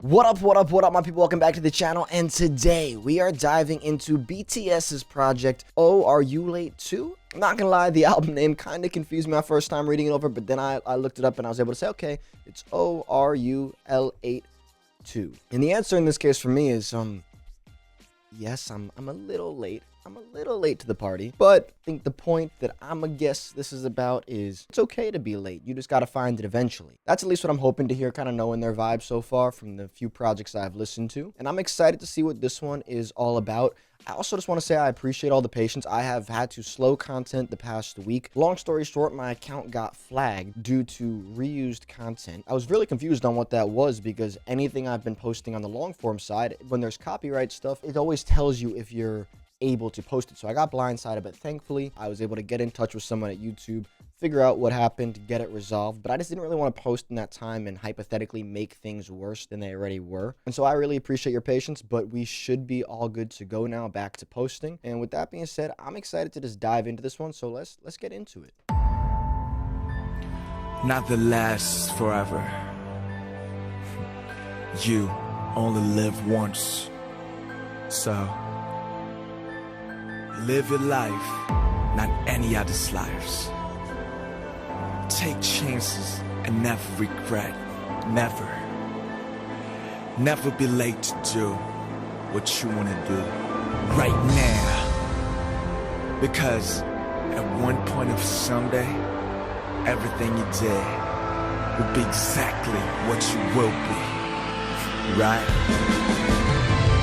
What up, my people? Welcome back to the channel, and today we are diving into BTS's project, Are You Late 2? I'm not gonna lie, the album name kind of confused me my first time reading it over, but then I looked it up and I was able to say, okay, it's RUL8 2. And the answer in this case for me is, yes, I'm a little late. I'm a little late to the party, but I think the point that I'm gonna guess this is about is it's okay to be late. You just gotta find it eventually. That's at least what I'm hoping to hear, kind of knowing their vibe so far from the few projects I've listened to. And I'm excited to see what this one is all about. I also just want to say I appreciate all the patience. I have had to slow content the past week. Long story short, my account got flagged due to reused content. I was really confused on what that was because anything I've been posting on the long form side, when there's copyright stuff, it always tells you if you're able to post it. So I got blindsided, but thankfully I was able to get in touch with someone at YouTube, figure out what happened, get it resolved. But I just didn't really want to post in that time and hypothetically make things worse than they already were. And so I really appreciate your patience, but we should be all good to go now, back to posting. And with that being said, I'm excited to just dive into this one. So let's get into it. Nothing lasts forever. You only live once. So live your life, not any other's lives. Take chances and never regret. Never. Never be late to do what you want to do right now. Because at one point of someday, everything you did will be exactly what you will be. Right?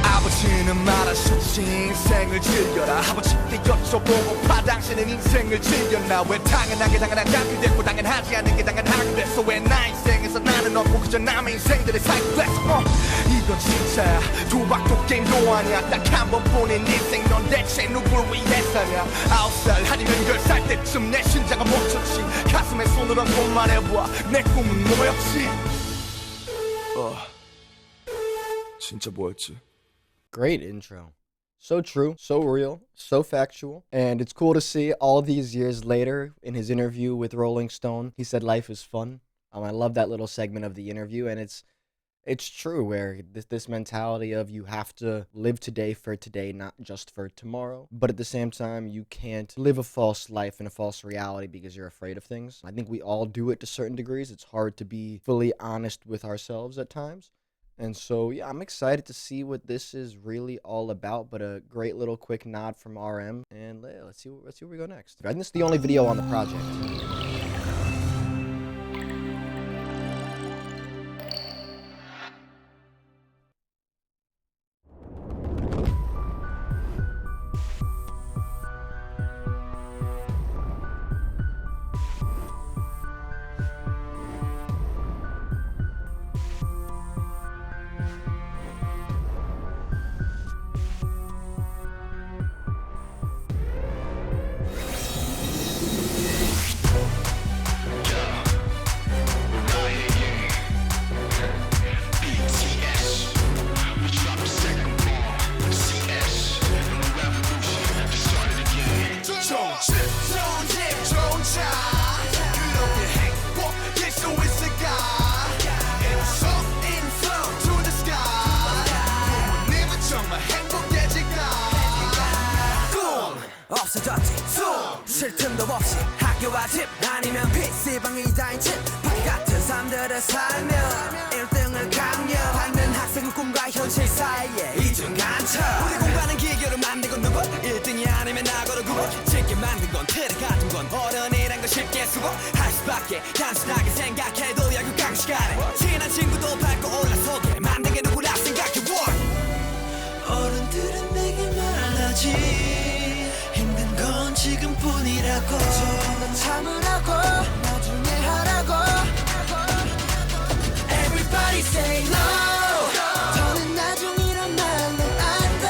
아버지는 말하셨지 인생을 즐겨라 아버지께 여쭤보고파 당신은 인생을 즐겼나 왜 당연하게 당연하게 됐고 당연하지 않은 게 당연하게 됐어 왜 나 인생에서 나는 없고 그저 남의 인생들을 살고 됐어 이건 진짜야 도박도 게임도 아니야 딱 한 번뿐인 인생 넌 대체 누굴 위해 사냐 9살 아니면 10살 때쯤 내 심장은 멈췄지 가슴에 손을 얹고 말해봐 내 꿈은 뭐였지 진짜 뭐였지 Great intro. So true, so real, so factual. And it's cool to see all these years later in his interview with Rolling Stone, he said life is fun. I love that little segment of the interview, and it's true where this mentality of you have to live today for today, not just for tomorrow. But at the same time, you can't live a false life in a false reality because you're afraid of things. I think we all do it to certain degrees. It's hard to be fully honest with ourselves at times. And so, yeah, I'm excited to see what this is really all about, but a great little quick nod from RM, and let's see where we go next. I think this is the only video on the project. 없어졌지 쉴 틈도 없이 학교와 집 아니면 PC방이 다인 집 파티 같은 삶들을 살며 1등을 강요하는 학생은 꿈과 현실 사이에 이중간첩 우리 공부하는 기계로 만든 건 누구 1등이 아니면 나고로 구분 쉽게 만든 건 틀에 가둔 건 어른이란 걸 쉽게 수고할 수밖에 단순하게 생각해도 약육강 시간에 친한 친구도 밟고 올라서게 만든 게 누구라 생각해 어른들은 내게 말하지 힘든 건 지금뿐이라고 조금만 참으라고 나중에 하라고 Everybody say no 더는 나중이란 말은 안돼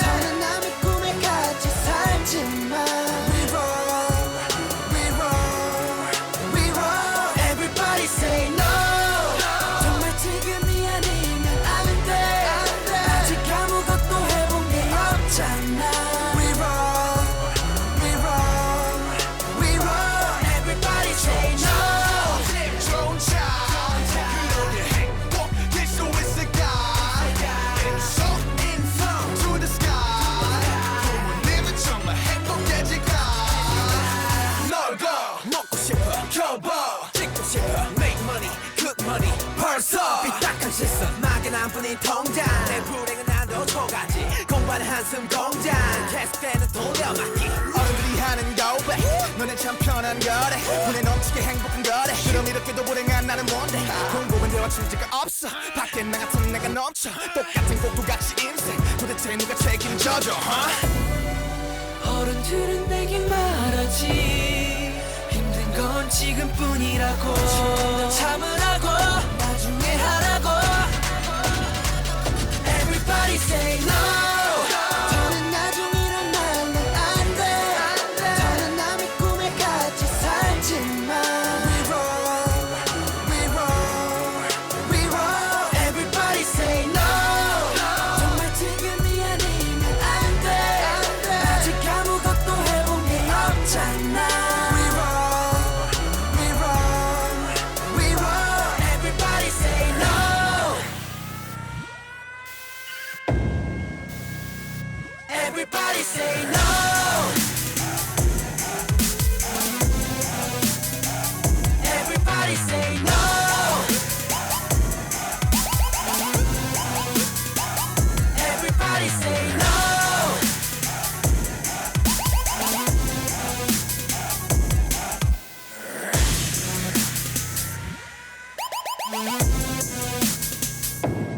더는 남의 꿈에 같이 살지만 We roll, we roll, we roll Everybody say no 정말 실선 막연한 뿐인 통장 내 불행은 난도 초가지 공부하는 한숨 공장 계속되는 돌려막기 어른들이 하는 고백 너네 참 편한 거래 분에 넘치게 행복한 거래 그럼 이렇게도 불행한 나는 뭔데 공부는 대화 취지가 없어 밖에 나 같은 내가 넘쳐 똑같은 꼭두같이 인생 도대체 누가 책임져줘 어른들은 내게 말하지 힘든 건 지금뿐이라고 지금 참으라고 나중에 하라고 Everybody say no 더는 나중이란 말은 안돼 더는 남의 꿈에 같이 살지만 We roll, we roll, we roll Everybody say no 정말 지금이 아니면 안돼 아직 아무것도 해본 게 없잖아 We roll, we roll, we roll Everybody say no Everybody say no Everybody say no Everybody say no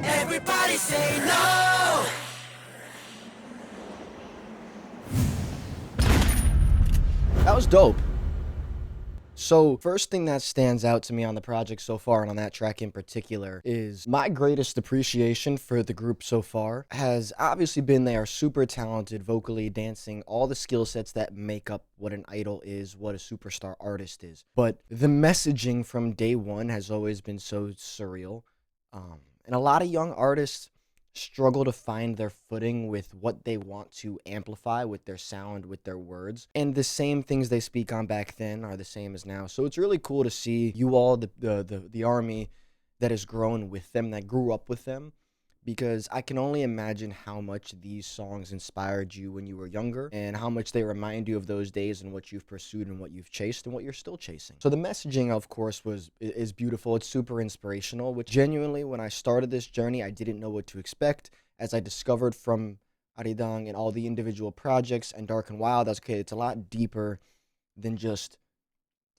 Everybody say no That was dope. So, first thing that stands out to me on the project so far, and on that track in particular, is my greatest appreciation for the group so far has obviously been they are super talented vocally, dancing, all the skill sets that make up what an idol is, what a superstar artist is. But the messaging from day one has always been so surreal. And a lot of young artists struggle to find their footing with what they want to amplify with their sound, with their words. And the same things they speak on back then are the same as now. So it's really cool to see you all, the army that has grown with them, that grew up with them, because I can only imagine how much these songs inspired you when you were younger and how much they remind you of those days and what you've pursued and what you've chased and what you're still chasing. So the messaging, of course, is beautiful. It's super inspirational, which genuinely, when I started this journey, I didn't know what to expect. As I discovered from Aridang and all the individual projects and Dark and Wild, that's okay, it's a lot deeper than just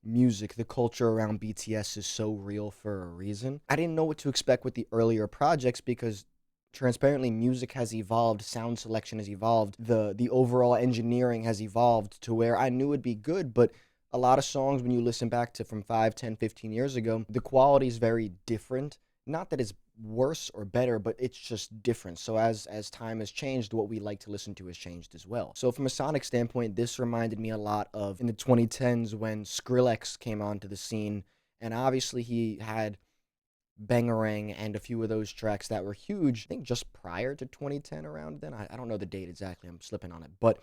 music. The culture around BTS is so real for a reason. I didn't know what to expect with the earlier projects because transparently music has evolved, sound selection has evolved, the overall engineering has evolved to where I knew it'd be good, but a lot of songs when you listen back to from 5, 10, 15 years ago, the quality is very different. Not that it's worse or better, but it's just different. So as time has changed, what we like to listen to has changed as well. So from a sonic standpoint, this reminded me a lot of in the 2010s when Skrillex came onto the scene, and obviously he had Bangarang and a few of those tracks that were huge, I think just prior to 2010 around then. I don't know the date exactly, I'm slipping on it. But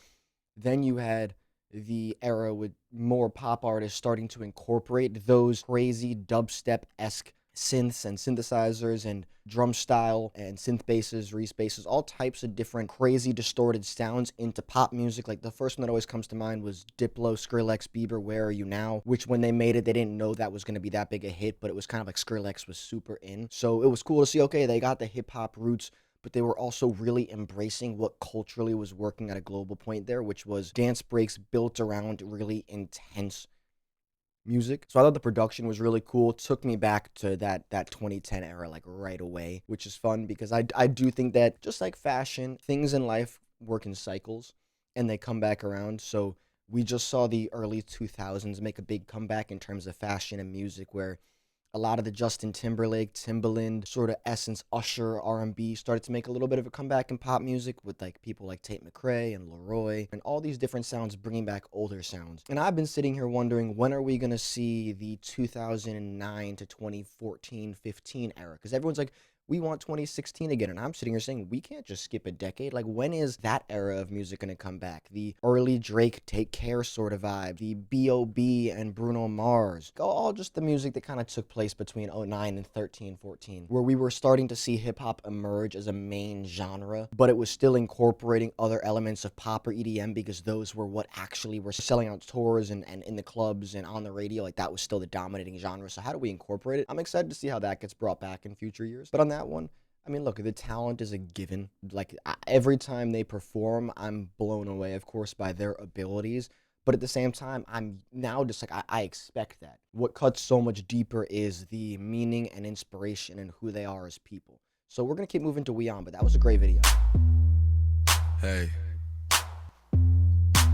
then you had the era with more pop artists starting to incorporate those crazy dubstep-esque synths and synthesizers and drum style and synth basses, re-basses, all types of different crazy distorted sounds into pop music. Like the first one that always comes to mind was Diplo, Skrillex, Bieber, Where Are You Now? Which when they made it, they didn't know that was going to be that big a hit, but it was kind of like Skrillex was super in. So it was cool to see, okay, they got the hip hop roots, but they were also really embracing what culturally was working at a global point there, which was dance breaks built around really intense music. So I thought the production was really cool. It took me back to that 2010 era like right away, which is fun because I do think that just like fashion, things in life work in cycles and they come back around. So we just saw the early 2000s make a big comeback in terms of fashion and music, where a lot of the Justin Timberlake, Timbaland, sort of Essence, Usher, R&B started to make a little bit of a comeback in pop music with like people like Tate McRae and Leroy and all these different sounds bringing back older sounds. And I've been sitting here wondering, when are we going to see the 2009 to 2014, 15 era? Because everyone's like, we want 2016 again. And I'm sitting here saying, we can't just skip a decade. Like, when is that era of music going to come back? The early Drake Take Care sort of vibe, the B.O.B. and Bruno Mars, all just the music that kind of took place between 09 and 13, 14, where we were starting to see hip hop emerge as a main genre, but it was still incorporating other elements of pop or EDM because those were what actually were selling out tours and in the clubs and on the radio. Like, that was still the dominating genre. So how do we incorporate it? I'm excited to see how that gets brought back in future years. But on that that one. I mean, look, the talent is a given. Like, every time they perform, I'm blown away, of course, by their abilities. But at the same time, I'm now just like, I expect that. What cuts so much deeper is the meaning and inspiration and who they are as people. So we're going to keep moving to We On, but that was a great video. Hey.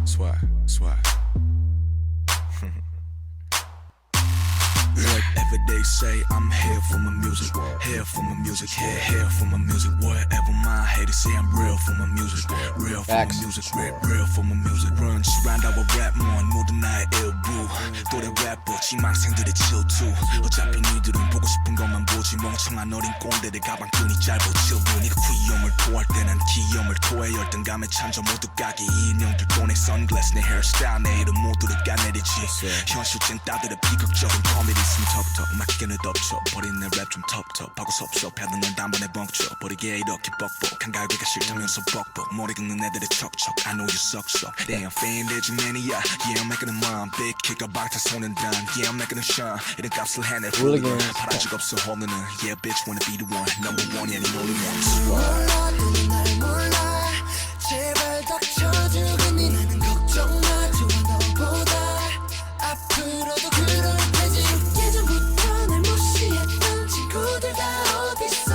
Swag, swag. Whatever they say, I'm here for my music. Here for my music. Here for my music. Whatever my haters say, I'm real for my music. Real for my music. Real for my music. Run surround our rap more 모든 나의 일부. 또래 래퍼 지망생들의 질투. 어차피 니들은 보고 싶은 것만 보지. 멍청한 어린 꼰대들 가방끈이 짧아 질부. 네가 귀염을 토할 때 난 기염을 토해. 열등감에 찬져 모두 가게. 인형들 꺼내 선글라스 내 헤어스타일 내 이름 모두를 까내리지. 현실 찐따들의 비극적인 코미디 있으면 턱턱 맡기는 덮쳐 버린 내 랩 좀 텁텁하고 섭섭해도 넌 단번에 벙쳐 버리게 이렇게 뻑뻑한 갈비가 싫다면서 뻑뻑 머리 긁는 애들의 척척 I know you suck so Damn fan 대중 매니아 Yeah I'm making a mom Big kick 방탄 손은 단 Yeah I'm making a shine 이런 값을 해내 훌리건 바란 적 없어 없는 Yeah bitch wanna be the one Number one yeah 니 only one 몰라 너는 날 몰라 제발 닥쳐주고 니는 걱정 마 좋아 너보다 앞으로도 그럴 테지 예전부터 날 무시했던 친구들 다 어딨어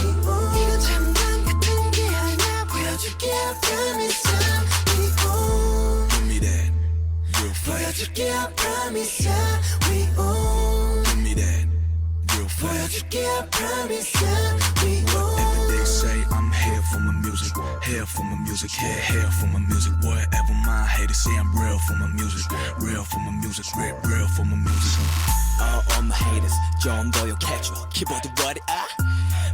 이건 장난 같은 게 아니야 보여줄게 I promise Give me that real fast 보여줄게 I promise we own Give me that real fast 보여줄게 I promise we Whatever they own say, I'm here for my music. Here for my music. Here for my music. Whatever my haters say, I'm real for my music. Real for my music. Real for my music. All my haters 좀 더 욕해줘 키보드 what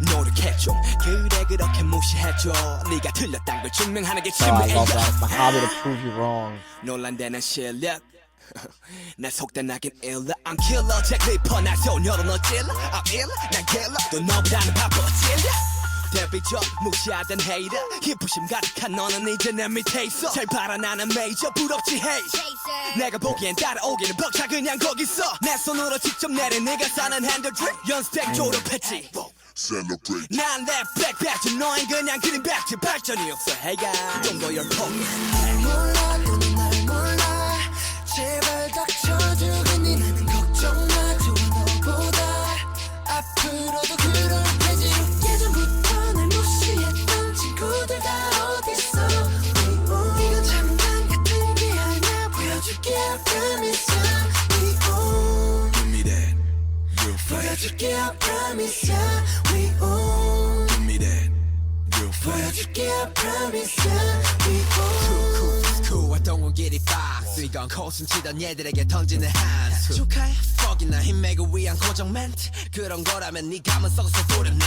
노력해줘 그래 그렇게 무시해줘 네가 틀렸단 걸 증명하는 게 Oh, I 취미야 love that. It's my hobby to prove you wrong. 논란되는 실력 내 속된 나긴 일러 I'm killer 제 클리퍼 날 소녀로 너 찔러 I'm iller 난 killer 또 너보다는 바빠 찔려 데뷔적 무시하던 hater 희부심 가득한 너는 이제 내 밑에 있어 잘 봐라 나는 메이저 부럽지 hey 내가 보기엔 따라오기는 벅차 그냥 거기 있어 내 손으로 직접 내린 네가 사는 핸들 드립 연스택 졸업했지 Celebrate. 난 랩 백배지 너흰 그냥 그린 백지 발전이 없어 해가 좀 더 열폭 몰라 너는 날 몰라 제발 닥쳐주고 니는 걱정 마 좋아 너보다 앞으로도 그럴 테지 예전부터 날 무시했던 친구들 다 어딨어 이건 장난 같은 게 아니야 보여줄게 I promise we own Give me that real fast. 보여줄게 I promise we own Give me that real fast. 보여줄게 I promise we own cool I don't want get it box 이건 코순 치던 얘들에게 던지는 한수 축하해 fuck이나 힘매고 위한 고정 멘트 그런 거라면 네 감은 썩어서 소리내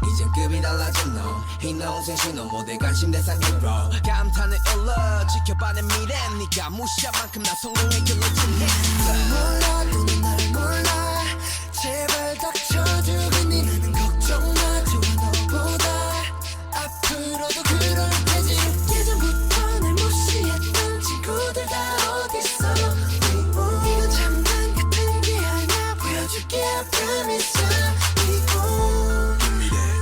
이젠 급이 달라진 너이 농생 신호 모두 관심 대상 hero 감탄을 일러 지켜봐 내 미래 네가 무시한 만큼 나 성공의 길로 진했어 몰라 너는 날 몰라 제발 닥쳐주고 니는 걱정 마 좋아 너보다 앞으로도 그럴 테지 예전부터 날 무시했던 친구들 다 어딨어 이건 장난 같은 게 아니야 보여줄게 I promise we own Give me that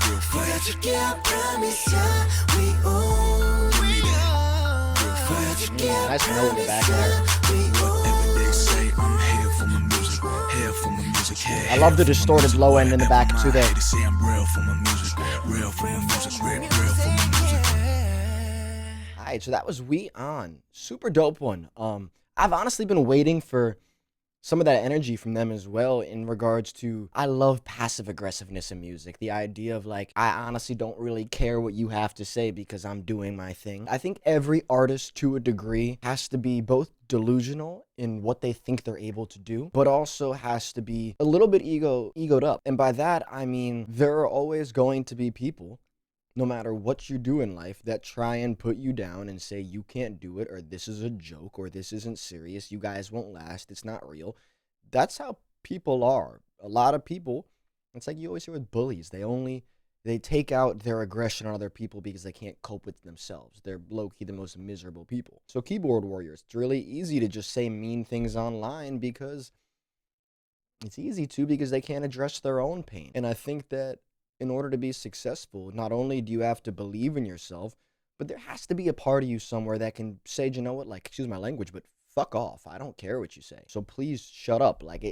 real fast. 보여줄게 I promise we own 보여줄게 I Nice note in the back promise there. we Whatever they own say, I'm here for my music. Here for my music. Here I love the for my distorted music. low end in the back Whatever too my there. haters say, I'm real for my music. Real for my music. Real for my music. Alright, so that was We On. Super dope one. I've honestly been waiting for some of that energy from them as well in regards to, I love passive aggressiveness in music. The idea of like, I honestly don't really care what you have to say because I'm doing my thing. I think every artist to a degree has to be both delusional in what they think they're able to do, but also has to be a little bit egoed up. And by that, I mean, there are always going to be people, no matter what you do in life, that try and put you down and say you can't do it, or this is a joke, or this isn't serious, you guys won't last, it's not real. That's how people are. A lot of people, it's like you always hear with bullies, they take out their aggression on other people because they can't cope with themselves. They're low-key the most miserable people. So keyboard warriors, it's really easy to just say mean things online because It's easy to because they can't address their own pain. And I think that in order to be successful, not only do you have to believe in yourself, but there has to be a part of you somewhere that can say, you know what, like, excuse my language, but fuck off. I don't care what you say. So please shut up. Like,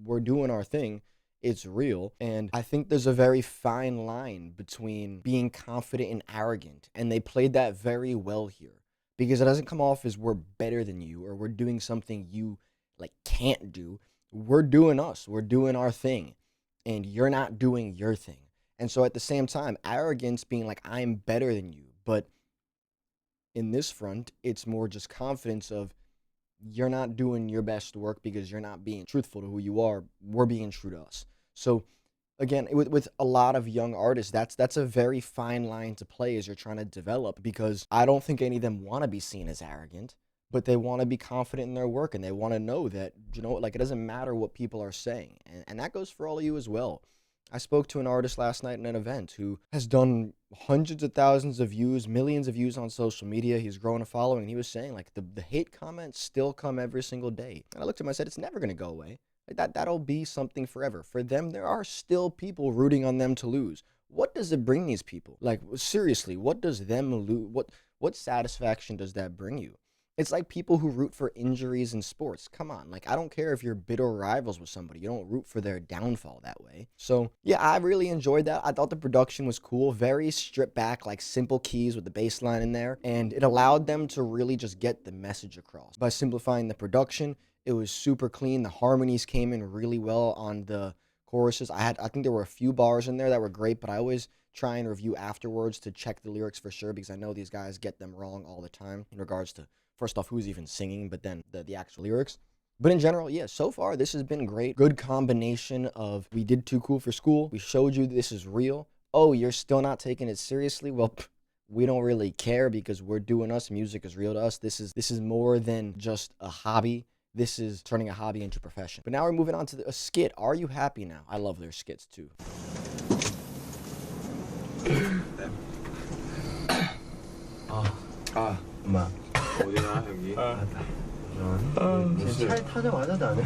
we're doing our thing. It's real. And I think there's a very fine line between being confident and arrogant. And they played that very well here because it doesn't come off as we're better than you or we're doing something you like can't do. We're doing us. We're doing our thing. And you're not doing your thing. And so at the same time, arrogance being like, I'm better than you. But in this front, it's more just confidence of you're not doing your best work because you're not being truthful to who you are. We're being true to us. So again, with a lot of young artists, that's a very fine line to play as you're trying to develop, because I don't think any of them want to be seen as arrogant, but they want to be confident in their work and they want to know that, you know, like, it doesn't matter what people are saying. And that goes for all of you as well. I spoke to an artist last night in an event who has done hundreds of thousands of views, millions of views on social media. He's grown a following, and he was saying, like, the hate comments still come every single day. And I looked at him, I said, it's never going to go away. Like, that'll be something forever. For them, there are still people rooting on them to lose. What does it bring these people? Like, seriously, what does them lose? What satisfaction does that bring you? It's like people who root for injuries in sports. Come on, like, I don't care if you're bitter rivals with somebody. You don't root for their downfall that way. So, yeah, I really enjoyed that. I thought the production was cool. Very stripped back, like, simple keys with the bass line in there. And it allowed them to really just get the message across. By simplifying the production, it was super clean. The harmonies came in really well on the choruses. I think there were a few bars in there that were great, but I always try and review afterwards to check the lyrics for sure, because I know these guys get them wrong all the time in regards to, first off, who's even singing, but then the actual lyrics. But in general, yeah, so far this has been great. Good combination of, we did Too Cool for School. We showed you this is real. Oh, you're still not taking it seriously? Well, we don't really care because we're doing us. Music is real to us. This is more than just a hobby. This is turning a hobby into a profession. But now we're moving on to a skit. Are You Happy Now? I love their skits too. 엄마. 어디나 여기? 지금 차에 타자마자 나네.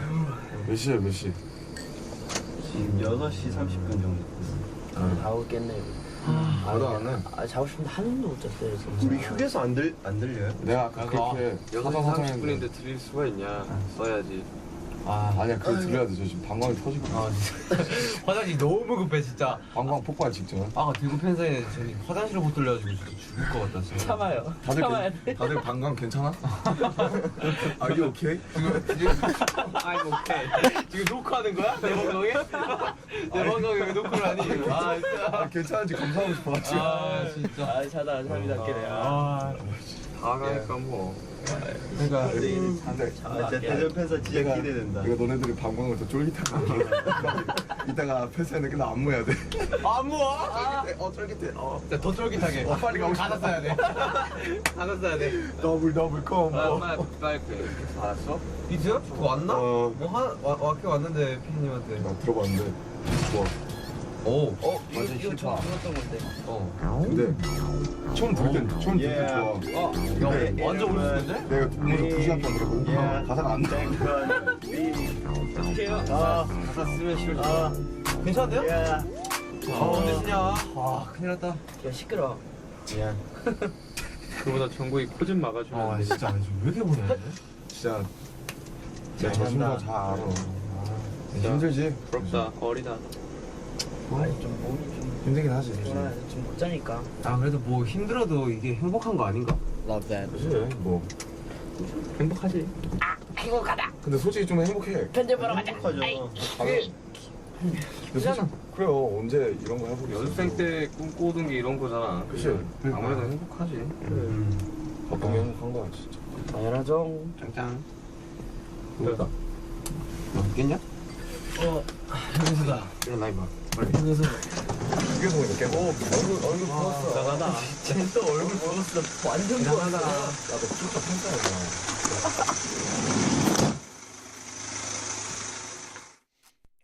몇 시야 몇 시? 지금 6시 30분 정도. 다 오겠네. 나도 안 해. 자고 싶은데 하늘도 못 잤어요. 우리 휴게소 안 들려요? 내가 아까 그렇게 6시 30분인데 들릴 수가 있냐? 써야지. 아니야 그거 들려야 돼. 저 지금 방광이 터지고 화장실 너무 급해 진짜. 방광 폭발 직전. 대구 팬사인회 저기 화장실을 못 돌려가지고 진짜 죽을 것 같다 진짜. 참아요. 다들 방광 괜찮아? Are you okay? I'm okay. 지금 녹화하는 거야? 내 방송에? 내 방송에 왜 녹화를 하니? 진짜. 괜찮은지 검사하고 싶어 지금. 진짜. 자다 잠이 낫게네. 다 가니까 뭐. 그러니까 진짜 대전 팬사 진짜 기대된다. 내가 너네들이 방광을 더 쫄깃하게 이따가 패스하는 게 나 안무해야 돼. 안무야? 쫄깃해. 더 쫄깃하게. 빨리 가고 싶어. 가사 써야 돼. 가사 써야 돼. 더블 컴보. 빨리 알았어? 비트? 그거 왔나? 왔긴 왔는데 피디님한테. 나 들어봤는데 좋아. 완전 싫다. 들었던 건데. 근데 처음 들을 땐 좋아. 야, 완전 올렸는데? 내가 듣면서 2시간 동안 들었거든. 가사가 안 나. 어떻게 해요? 가사 쓰면 싫어. 괜찮은데요? 언제 쓰냐? 큰일 났다. 야 시끄러. 미안. 그보다 정국이 코 좀 막아주면 안 돼. 진짜 왜 이렇게 보내? 진짜 내가 저 순간 잘 알아. 힘들지? 부럽다. 어리다. 아니 좀 몸이 좀 힘들긴 하지. 좀 못 자니까. 그래도 뭐 힘들어도 이게 행복한 거 아닌가? Love that. 그치 뭐 행복하지. 행복하다. 근데 솔직히 좀 행복해. 편집하러 가자. 근데 솔직히 그래요. 언제 이런 거 해보겠어. 연습생 때 꿈꾸던 게 이런 거잖아. 그치. 아무래도 행복하지. 바쁜 게 행복한 거야 진짜. 당연하죠. 짱짱. 그러다. 너 깼냐? 현수다. 일어나 임마. 현수. 이게 보니까 얼굴 부었어. 나가다. 쟤또 얼굴 부었어. 완전 부었어. 나도 진짜 팬싸야.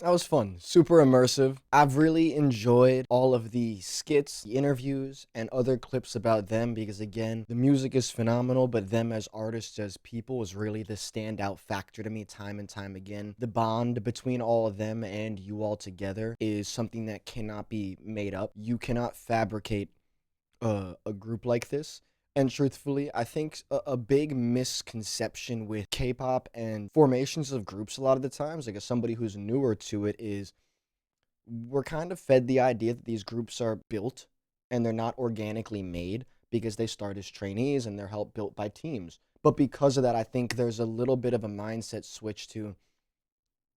That was fun, super immersive. I've really enjoyed all of the skits, the interviews, and other clips about them because, again, the music is phenomenal, but them as artists, as people, is really the standout factor to me time and time again. The bond between all of them and you all together is something that cannot be made up. You cannot fabricate a group like this. And truthfully, I think a big misconception with K-pop and formations of groups a lot of the times, like as somebody who's newer to it, is we're kind of fed the idea that these groups are built and they're not organically made because they start as trainees and they're helped built by teams. But because of that, I think there's a little bit of a mindset switch to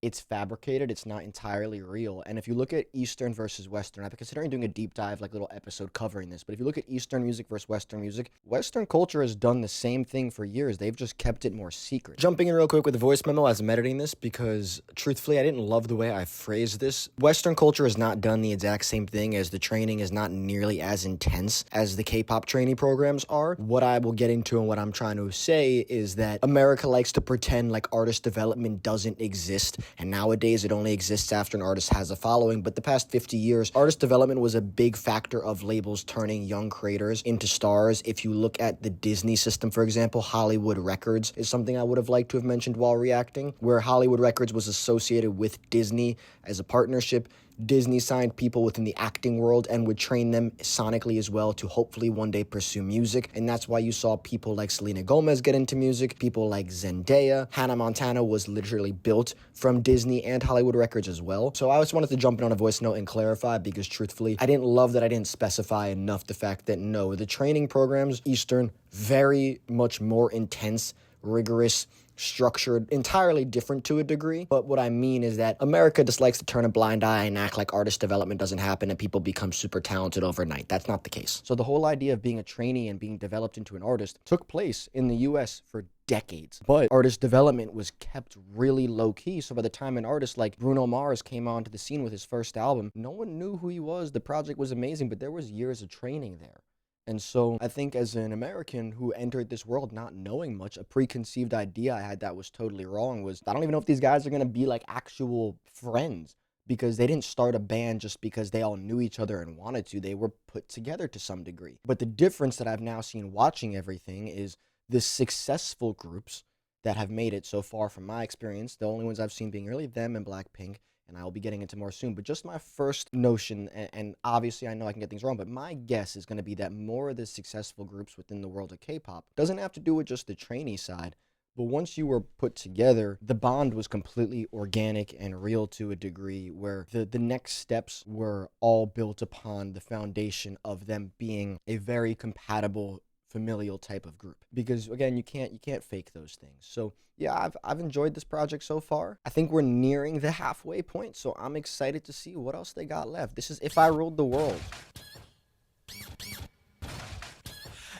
it's fabricated, it's not entirely real. And if you look at Eastern versus Western, I've been considering doing a deep dive, like little episode covering this, but if you look at Eastern music versus Western music, Western culture has done the same thing for years. They've just kept it more secret. Jumping in real quick with the voice memo as I'm editing this, because truthfully, I didn't love the way I phrased this. Western culture has not done the exact same thing, as the training is not nearly as intense as the K-pop trainee programs are. What I will get into and what I'm trying to say is that America likes to pretend like artist development doesn't exist. And nowadays, it only exists after an artist has a following. But the past 50 years, artist development was a big factor of labels turning young creators into stars. If you look at the Disney system, for example, Hollywood Records is something I would have liked to have mentioned while reacting, where Hollywood Records was associated with Disney as a partnership. Disney signed people within the acting world and would train them sonically as well to hopefully one day pursue music. And that's why you saw people like Selena Gomez get into music, people like Zendaya. Hannah Montana was literally built from Disney and Hollywood Records as well. So I just wanted to jump in on a voice note and clarify, because truthfully, I didn't love that I didn't specify enough the fact that no, the training programs, Eastern, very much more intense, rigorous, structured, entirely different to a degree. But what I mean is that America just likes to turn a blind eye and act like artist development doesn't happen and people become super talented overnight. That's not the case. So the whole idea of being a trainee and being developed into an artist took place in the US for decades. But artist development was kept really low-key. So by the time an artist like Bruno Mars came onto the scene with his first album, no one knew who he was. The project was amazing, but there was years of training there. And so I think as an American who entered this world not knowing much, a preconceived idea I had that was totally wrong was, I don't even know if these guys are going to be like actual friends, because they didn't start a band just because they all knew each other and wanted to. They were put together to some degree. But the difference that I've now seen watching everything is the successful groups that have made it so far, from my experience, the only ones I've seen being really them and Blackpink, and I'll be getting into more soon, but just my first notion, and obviously I know I can get things wrong, but my guess is going to be that more of the successful groups within the world of K-pop doesn't have to do with just the trainee side, but once you were put together, the bond was completely organic and real to a degree where the next steps were all built upon the foundation of them being a very compatible familial type of group. Because again, you can't fake those things. So yeah, I've enjoyed this project so far. I think we're nearing the halfway point, so I'm excited to see what else they got left. This is If I Ruled the World.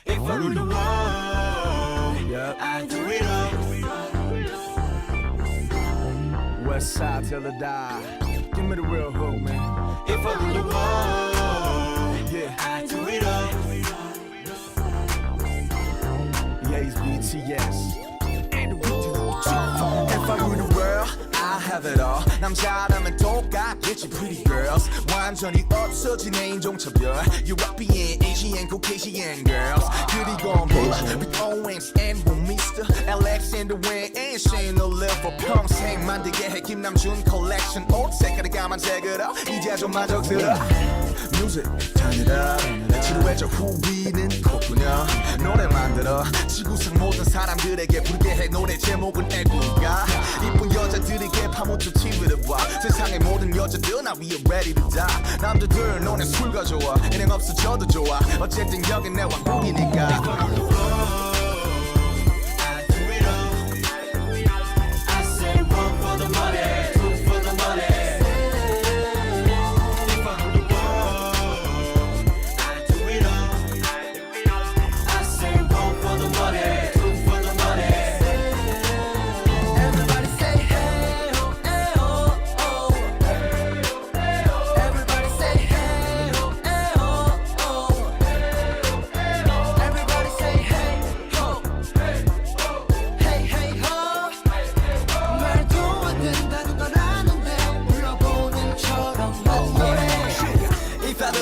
If I rule the world, I do it all. West side till I die. Give me the real hook, man. If I rule the world, Yeah, I do it all. yeah, it's BTS. If I rule the world, I have it all. 남자라면 똑같겠지, pretty girls. 완전히 없어진 인종차별. European, Asian, Caucasian girls. 그리고 몰라, with Owens and Mr. Alexander Wang and Shane Oliver. 평생 만들게 해 김남준 collection. 옷 색깔이 까만색으로 이제 좀 만족스러. Music, turn it up. 지루해져 후비는 콧구녕. 노래 만들어 지구상 모든 사람들에게 부르게 해. 노래 제목은 애군가. 이쁜 여자들에게 파묻혀 TV를 봐. 세상의 모든 여자들 나 위에 ready to die. 남자들 너네 술 가져와. 일행 없어져도 좋아. 어쨌든 여긴 내 왕국이니까.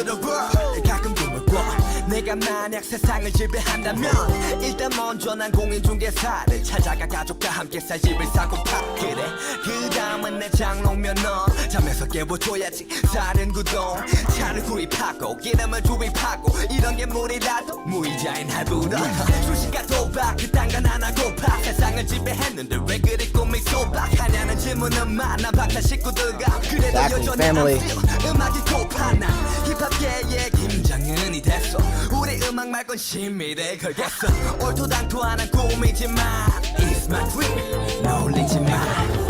the world 가끔 꿈을 꿔 내가 만약 세상을 지배한다면 일단 먼저 난 공인중개사를 찾아가 가족과 함께 살 집을 사고파 그래 그 다음은 내 장롱면 너 잠에서 깨워줘야지 사는 구동 차를 구입하고 기름을 주입하고 이런 게 무리라도 무이자인 할부로 수식과 도박 그딴 건 안 하고파 세상을 지배했는데 왜 그리 꿈이 소박하냐는 질문은 많아 박사 식구들과 그래도 여전히 family. 음악이 고파 난 힙합계의 김장은이 됐어 우리 음악 말곤 신미래 걸겠어 얼토당토하는 꿈이지만 It's my dream 놀리지 마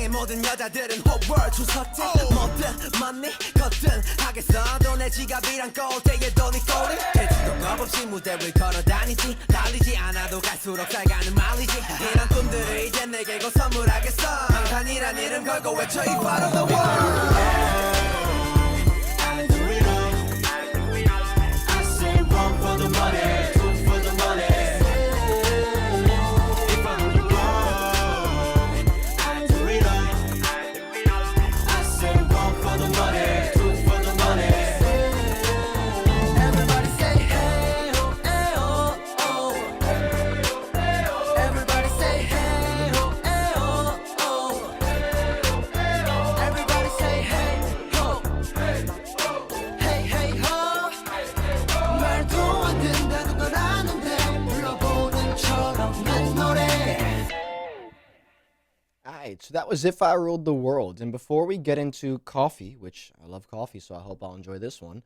모든 여자들은 호월 주섰지 뭐든 money 걷든 하겠어 내 지갑이랑 꼴대에 돈이 꼬리 대충도 겁없이 무대를 걸어다니지 달리지 않아도 갈수록 살가는 말이지 이런 꿈들을 이제 내게고 선물하겠어 방탄이란 이름 걸고 외쳐 이 part of the world I say one for the money two for the money Alright, so that was If I Ruled the World. And before we get into coffee, which I love coffee, so I hope I'll enjoy this one.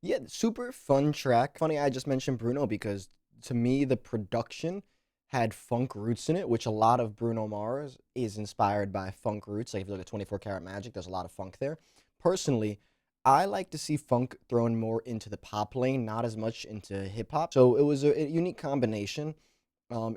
Yeah, super fun track. Funny I just mentioned Bruno because to me the production had funk roots in it, which a lot of Bruno Mars is inspired by funk roots. Like if you look at 24 Karat Magic, there's a lot of funk there. Personally, I like to see funk thrown more into the pop lane, not as much into hip hop. So it was a unique combination.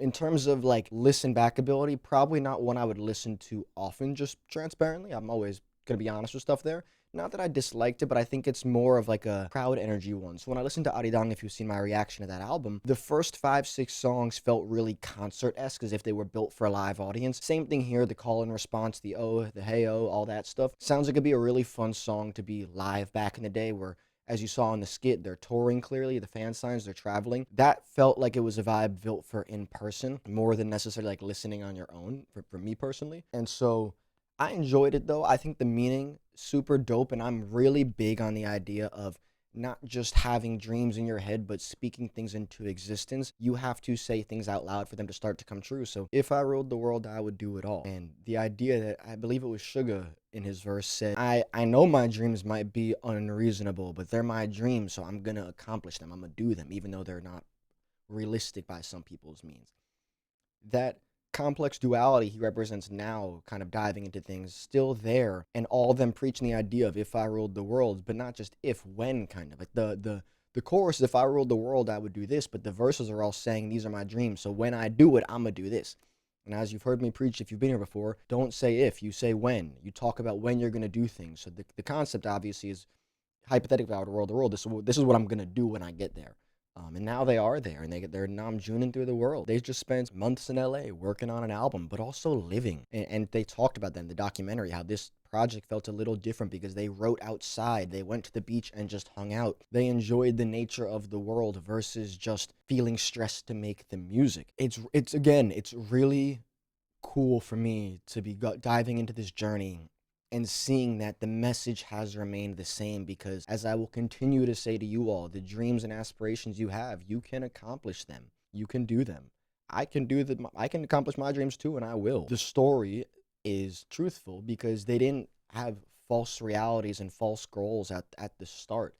In terms of like listen back ability, probably not one I would listen to often, just transparently. I'm always gonna be honest with stuff there. Not that I disliked it, but I think it's more of like a crowd energy one. So when I listened to Arirang, if you've seen my reaction to that album, the first 5-6 songs felt really concert-esque, as if they were built for a live audience. Same thing here, the call and response, the oh, the hey oh, all that stuff. Sounds like it'd be a really fun song to be live back in the day where, as you saw in the skit, they're touring clearly, the fan signs, they're traveling. That felt like it was a vibe built for in person, more than necessarily like listening on your own, for me personally. And so I enjoyed it though. I think the meaning, super dope, and I'm really big on the idea of not just having dreams in your head, but speaking things into existence. You have to say things out loud for them to start to come true. So if I ruled the world, I would do it all. And the idea that, I believe it was Suga in his verse said, I know my dreams might be unreasonable, but they're my dreams, so I'm gonna accomplish them. I'm gonna do them, even though they're not realistic by some people's means. That complex duality he represents now, kind of diving into things, still there, and all of them preaching the idea of if I ruled the world, but not just if, when, kind of. Like the chorus, if I ruled the world, I would do this, but the verses are all saying these are my dreams, so when I do it, I'm gonna do this. And as you've heard me preach, if you've been here before, don't say if, you say when. You talk about when you're gonna do things. So the concept obviously is hypothetically, if I were to rule the world, this is what I'm gonna do when I get there. And now they are there, and they're Namjooning through the world. They just spent months in LA working on an album, but also living. And they talked about that in the documentary, how this project felt a little different because they wrote outside. They went to the beach and just hung out. They enjoyed the nature of the world versus just feeling stressed to make the music. It's really cool for me to be diving into this journey and seeing that the message has remained the same, because as I will continue to say to you all, the dreams and aspirations you have, you can accomplish them. You can do them. I can do them. I can accomplish my dreams too, and I will. The story is truthful because they didn't have false realities and false goals at the start.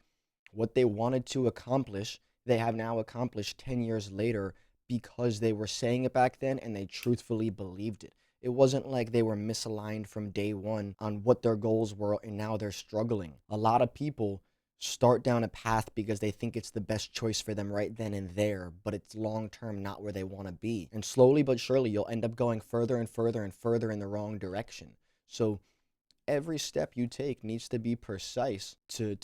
What they wanted to accomplish, they have now accomplished 10 years later because they were saying it back then and they truthfully believed it. It wasn't like they were misaligned from day one on what their goals were and now they're struggling. A lot of people start down a path because they think it's the best choice for them right then and there, but it's long term not where they want to be. And slowly but surely, you'll end up going further and further and further in the wrong direction. So every step you take needs to be precise to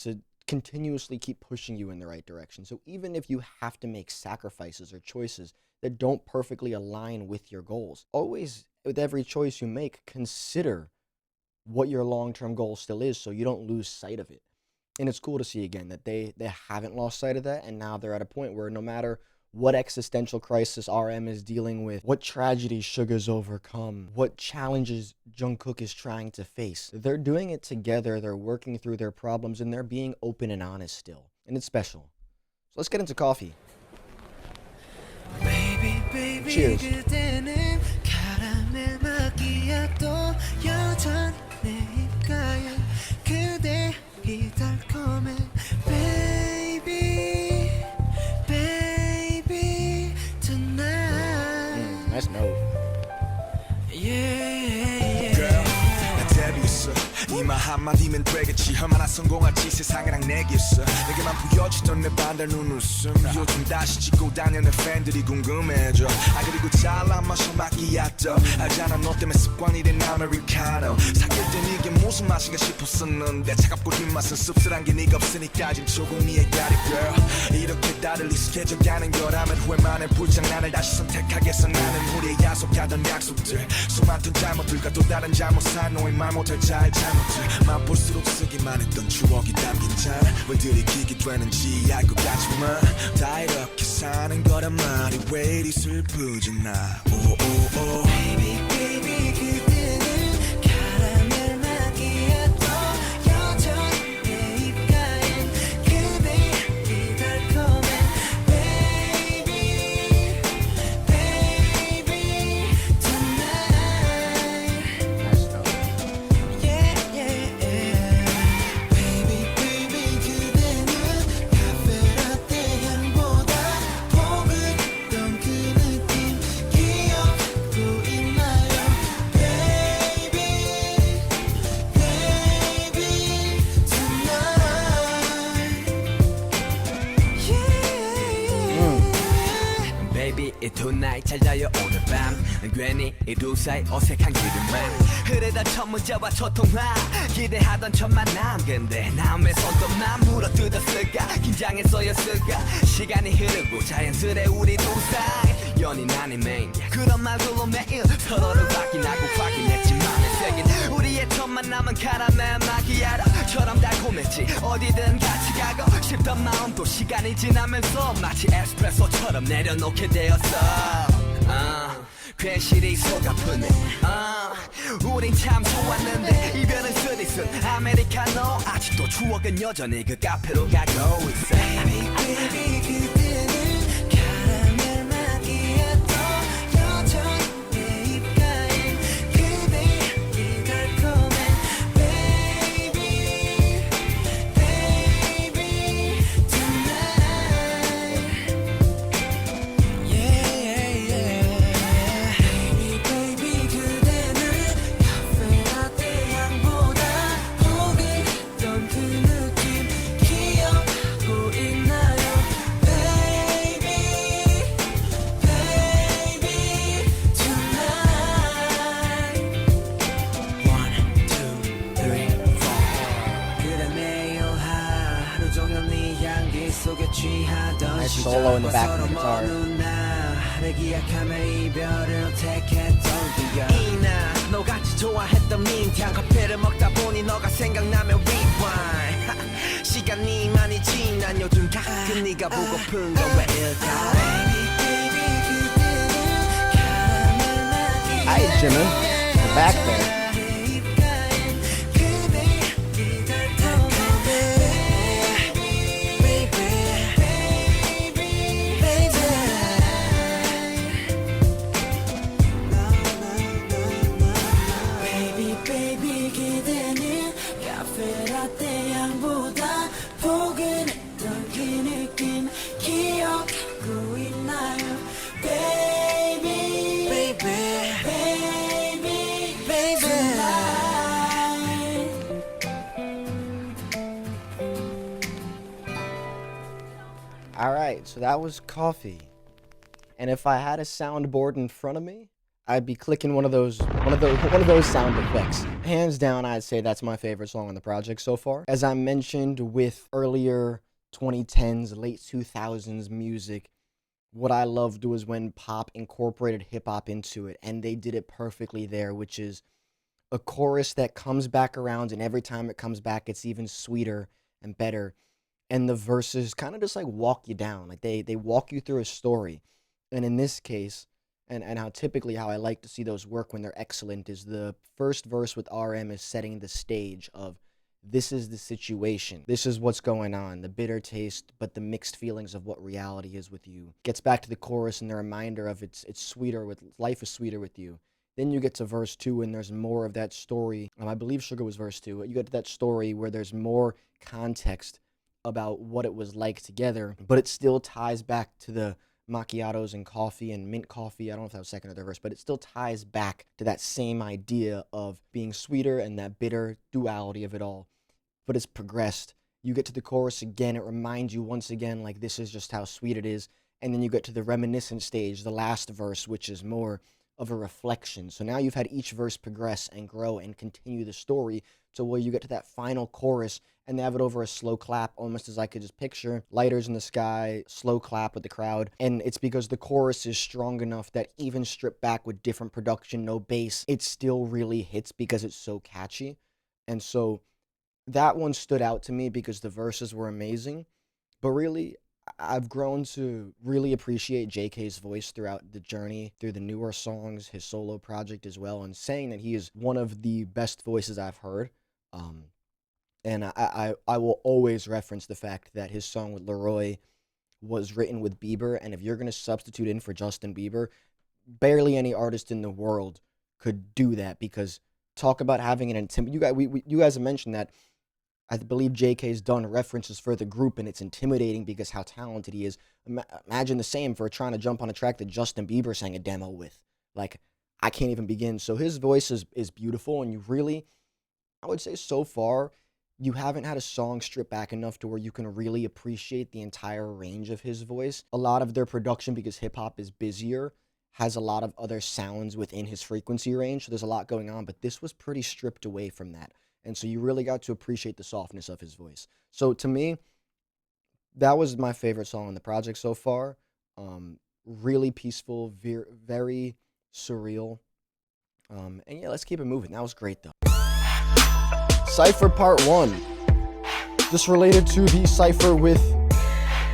continuously keep pushing you in the right direction. So even if you have to make sacrifices or choices that don't perfectly align with your goals, always, with every choice you make, consider what your long-term goal still is so you don't lose sight of it. And it's cool to see again that they haven't lost sight of that, and now they're at a point where no matter what existential crisis RM is dealing with, what tragedies Suga's overcome, what challenges Jungkook is trying to face, they're doing it together, they're working through their problems, and they're being open and honest still. And it's special. So let's get into coffee. Cheers. Nice note. 이말 한마디면 되겠지 얼마나 성공할지 세상이랑 내겠어 내게만 보여주던 내 반달 눈웃음 요즘 다시 찍고 다니는 팬들이 궁금해져 그리고 잘난 마셔 마키아토 알잖아 너 때문에 습관이 된 아메리카노 사귈 땐 이게 무슨 맛인가 싶었었는데 차갑고 뒷맛은 씁쓸한 게 네가 없으니까 지금 조금 이해가리 girl 이렇게 다들 익숙해져가는 거라면 후회만의 불장난을 다시 선택하겠어 나는 우리의 약속하던 약속들 수많던 잘못들과 또 다른 잘못한 너의 말 못할 잘못들 맛볼수록 쓰기만 했던 추억이 담긴 잔 왜 들이키게 되는지 알 것 같지만 다 이렇게 사는 거란 말이 왜 이리 슬프지 나 오오오 Baby baby 그때는 카라멜 마키아토 여전히 내 입가엔 그대의 달콤한 Baby baby tonight Yeah yeah Baby baby 그대는 카페라떼 향보다 포근했던 그 느낌 기억도 있나요 Baby baby tonight Yeah Baby tonight 잘 자요 오늘 밤 괜히 이 두 사이 어색한 기름만 흐르던 첫 문자와 첫 통화 기대하던 첫 만남 근데 남의 손톱만 물어뜯었을까 긴장했어였을까 시간이 흐르고 자연스레 우리 두 사이 연인 아닌 매니아 그런 말들로 매일 서로를 확인하고 확인했지 맘에 새긴 우리의 첫 만남은 카라멜 마키아토처럼 달콤했지 어디든 같이 가고 싶던 마음도 시간이 지나면서 마치 에스프레소처럼 내려놓게 되었어 괜시리 속 아프네 우린 참 좋았는데 이별은 쓰디쓴 아메리카노 아직도 추억은 여전히 그 카페로 가고 있어 Baby 그때는 카라멜 마키아토 여전히 내 입가엔 그대의 달콤한 Baby baby tonight Yeah yeah Baby 그대는 카페라떼 향보다 포근했던 그 느낌 기억하고 있나요 Baby baby tonight 1, 2, 3, 4 그래 매일 하루 종일 네 향기 속에 취하던 Nice solo in the back of the guitar. 나를 기약하며 이별을 택했던 기억 이나 너같이 좋아했던 민트향 커피를 먹다 보니 너가 생각나면 rewind 시간이 많이 지난 요즘 가끔 네가 보고픈 건 왜일까 Baby baby 그때는 카라멜 마키아토 Hi, Jimmy. We're back there. 카페라떼 향보다 포근했던 All right, so that was Coffee. And if I had a soundboard in front of me, I'd be clicking one of those sound effects. Hands down, I'd say that's my favorite song on the project so far. As I mentioned with earlier 2010s, late 2000s music, what I loved was when pop incorporated hip hop into it, and they did it perfectly there, which is a chorus that comes back around, and every time it comes back, it's even sweeter and better. And the verses kind of just like walk you down, like they walk you through a story. And in this case, and how typically how I like to see those work when they're excellent is the first verse with RM is setting the stage of this is the situation. This is what's going on. The bitter taste, but the mixed feelings of what reality is with you. Gets back to the chorus and the reminder of it's sweeter with life is sweeter with you. Then you get to verse 2 and there's more of that story. I believe Sugar was verse 2. You get to that story where there's more context about what it was like together, but it still ties back to the macchiatos and coffee and mint coffee. I don't know if that was second or third verse, but it still ties back to that same idea of being sweeter and that bitter duality of it all. But it's progressed. You get to the chorus again, it reminds you once again, like this is just how sweet it is. And then you get to the reminiscent stage, the last verse, which is more of a reflection. So now you've had each verse progress and grow and continue the story to where you get to that final chorus and they have it over a slow clap, almost as I could just picture. Lighters in the sky, slow clap with the crowd. And it's because the chorus is strong enough that even stripped back with different production, no bass, it still really hits because it's so catchy. And so that one stood out to me because the verses were amazing. But really, I've grown to really appreciate JK's voice throughout the journey, through the newer songs, his solo project as well, and saying that he is one of the best voices I've heard. And I will always reference the fact that his song with Leroy was written with Bieber, and if you're going to substitute in for Justin Bieber, barely any artist in the world could do that, because talk about having an you guys have mentioned that I believe JK's done references for the group, and it's intimidating because how talented he is. Imagine the same for trying to jump on a track that Justin Bieber sang a demo with. Like, I can't even begin. So his voice is beautiful, and you really, I would say so far, you haven't had a song strip back enough to where you can really appreciate the entire range of his voice. A lot of their production, because hip-hop is busier, has a lot of other sounds within his frequency range, so there's a lot going on, but this was pretty stripped away from that. And so you really got to appreciate the softness of his voice. So to me, that was my favorite song on the project so far. Really peaceful, very surreal. And yeah, let's keep it moving. That was great though. Cypher Part 1. This related to the Cypher with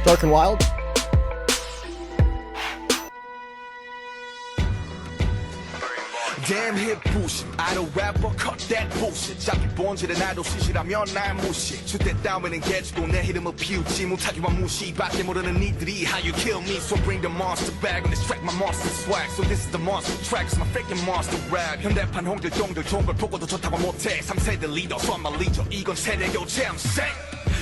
Dark and Wild. Damn hip bullshit. Idol rapper, cut that bullshit. 자기 본질은 아이돌 시시라면 날 무시. 주대 따위는 개주고 내 이름을 피우지 못하기만 무시밖에 모르는 니들이 how you kill me. So bring the monster back on this track, my monster swag. So this is the monster track, it's my freaking monster rap. 현대판 홍길동들 좋은 걸 보고도 좋다고 못해. 3세대 리더, son my leader. 이건 세대 교체, I'm sick.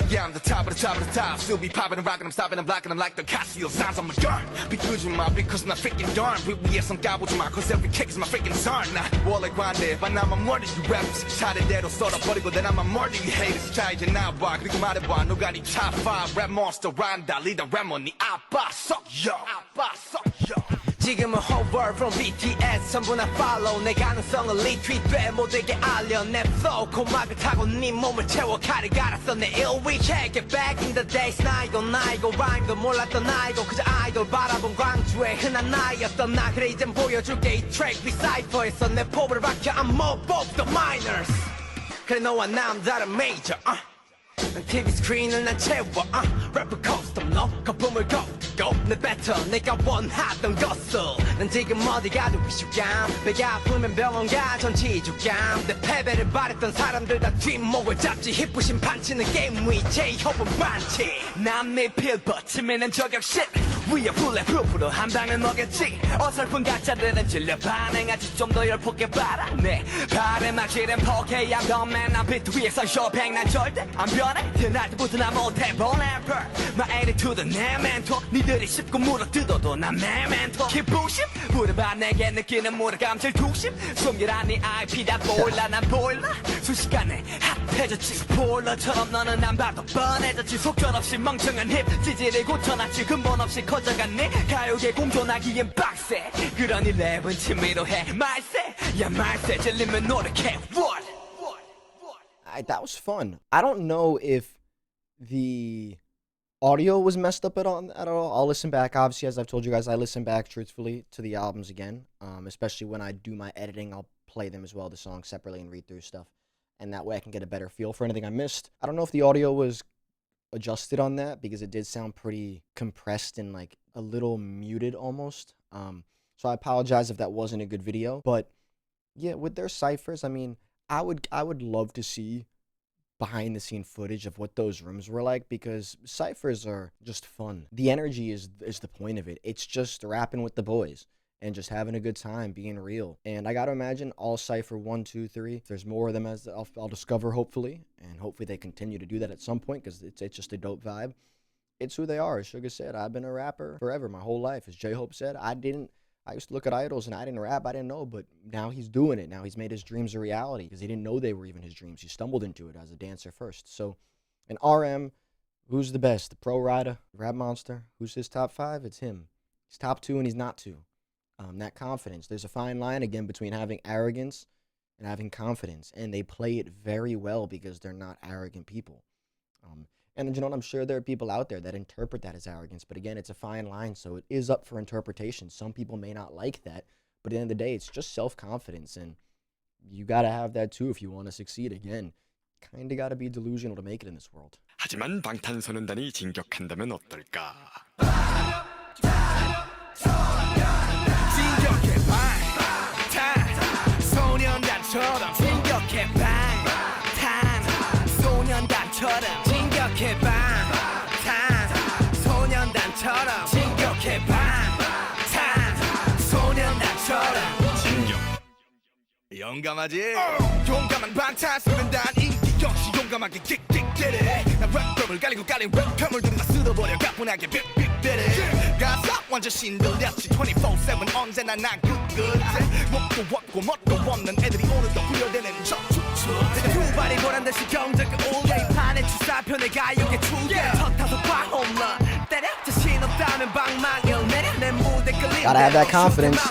Yeah, I'm the top of the top of the top. Still be popping and rocking, I'm stopping and blocking them like the Casio signs on my gun. 비끄지 마, because I'm not freaking darn. 위에선 까보지 마, cause every kick is my freaking turn. 나 원래 관대, but I'm a murder you rappers. 차례대로 썰어버리고 then I'm a murder you haters. 자 이제 나와, 그리고 말해봐, 누가 네 top 5 rap monster 란다, 리더 래머 네 아빠 썩, yo. 아빠 썩, yo. 지금은 whole world from BTS 전부 나 follow 내 가능성을 retweet돼 모두에게 알려 내 flow 고막을 타고 네 몸을 채워 칼을 갈았어 내 일위 Get back in the days 나 이거 rhyme도 몰랐던 나 이거 그저 아이돌 바라본 광주의 흔한 나이였던 나 그래 이젠 보여줄게 이 트랙 위 사이퍼에서 내 포부를 박혀 I'm more both the minors 그래 너와 난 다른 major 난 TV 스크린을 난 채워 래퍼 커스텀 너 거품을 걷고 내 뱉어 내가 원하던 것을 난 지금 어디 가도 위축감 배가 아프면 병원 가 전치주감 내 패배를 바랬던 사람들 다 뒷목을 잡지 힙부심 판치는 게임 위 제이홉은 반치 남의 필버 치면은 저격식 위에 블랙프루프로 한 방은 오겠지 어설픈 가짜들은 질려 반응하지 좀 더 열폭게 바라네 발에 맞지는 포케야 덤맨 난 비트 위에서 쇼팽 난 절대 안 변해 태어날 때부터 나 못해 Born rapper My attitude 내 멘토 니 너희들이 쉽고 물어뜯어도 난 메멘토 기부심 물어봐 내게 느끼는 무력감 질투심 숨기란 네 IP다 보일라 난 보일라 순식간에 핫해졌지 보일러처럼 너는 안 봐도 뻔해졌지 속절없이 멍청한 힙 찌질을 고쳐놨지 근본 없이 커져갔네 가요계 공존하기엔 빡세 그러니 랩은 취미로 해 말세 야 말세 질리면 노력해 What? That was fun. I don't know if the audio was messed up at all. I'll listen back. Obviously, as I've told you guys, I listen back truthfully to the albums again. Especially when I do my editing, I'll play them as well, the songs separately, and read through stuff. And that way I can get a better feel for anything I missed. I don't know if the audio was adjusted on that because it did sound pretty compressed and like a little muted almost. So I apologize if that wasn't a good video. But yeah, with their ciphers, I mean, I would love to see behind the scene footage of what those rooms were like because ciphers are just fun. The energy is the point of it. It's just rapping with the boys and just having a good time, being real. And I gotta imagine all Cypher 1, 2, 3. There's more of them as I'll discover hopefully, and hopefully they continue to do that at some point because it's just a dope vibe. It's who they are. As Sugar said, I've been a rapper forever, my whole life. As J-Hope said, I used to look at idols and I didn't rap, I didn't know, but now he's doing it. Now he's made his dreams a reality because he didn't know they were even his dreams. He stumbled into it as a dancer first. So, an RM, who's the best? The Pro Rider, Rap Monster, who's his top 5? It's him. He's top 2 and he's not 2. That confidence. There's a fine line again between having arrogance and having confidence, and they play it very well because they're not arrogant people. And you know what, I'm sure there are people out there that interpret that as arrogance, but again, it's a fine line, so it is up for interpretation. Some people may not like that, but at the end of the day, it's just self-confidence, and you gotta have that too if you want to succeed. Again, kinda gotta be delusional to make it in this world. 하지만 방탄소년단이 진격한다면 어떨까? 진격해 방탄소년단처럼 진격해 방탄소년단처럼 진격해 방탄소년단처럼 진격해 방탄소년단처럼 진격 용감하지 용감한 방탄소년단 인기 역시 용감하게 킥킥대래 나 랩법을 깔리고 깔린 랩감을 들고 다 쓸어버려 가뿐하게 빅빅대래 가사 완전 신들렸지 24/7 언제나 난 끝끝에 먹고 없고 멋도 없는 애들이 오늘도 후려대는 척추추 두 발이 보란듯이 경적을 올려 이 판의 주사편의 가요계 추계 첫 타석 과홈런 때려 자신 없다면 방망이를 내려 내 무대 끌리는 Gotta have that confidence.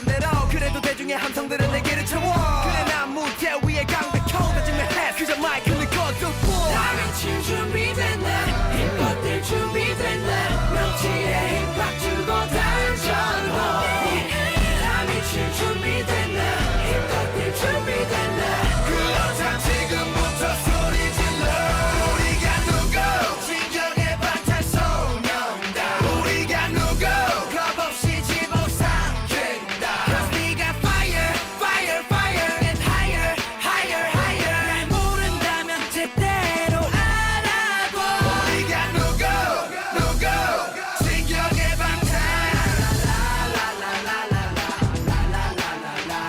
그래도 대중의 함성들은 내게를 채워 그래 난 무대 위에 강백혀가 증명해 그저 마이크를 꺼둘 뿐 남의 칠 준비됐나 힘 것들 준비됐나 명치에 힘팍 주고 단전호 남의 칠 준비됐나 힘 것들 준비됐나 그렇다면 지금부터 소리 질러 우리가 누구 진정의 방탄소년단 우리가 누구 겁없이 집어삼킨다 Cause we got fire fire fire and higher higher higher 날 모른다면 제대로 알아보 우리가 누구 진정의 방탄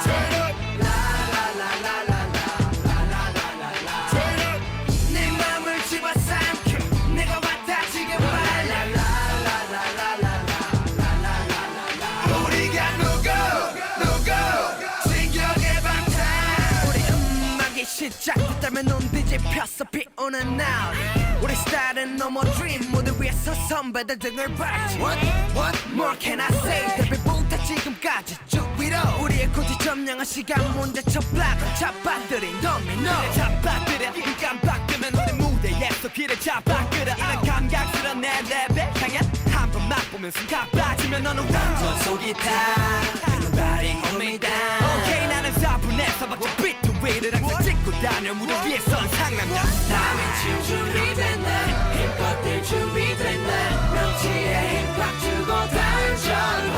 Turn up Turn up 내 맘을 집어삼켜 내가 왔다 지금 말라 우리가 누구 진격의 방탄 우리 음악이 시작됐다면 눈 뒤집혔어 비오는 날 우리 스타일은 no more dream 무대 위에서 선배들 등을 밟지 What more can I say 데뷔부터 지금까지 쭉 위로 우리의 고지 점령한 시간 문제 첫 블락을 잡아들인 도미노 잡아들여 눈 깜빡뜨면 우리 무대에서 길을 잡아끌어 이런 감각스러운 내 랩에 향한 한번 맛보면 순간 빠지면 너는 완전 속이 타 Nobody hold me down Okay 나는 4분에서 박자 비트 위를 항상 찍고 다녀 무대 위에선 상남자 남의 춤 준비됐나 힘껏들 준비됐나 명치에 힘팍 주고 단전호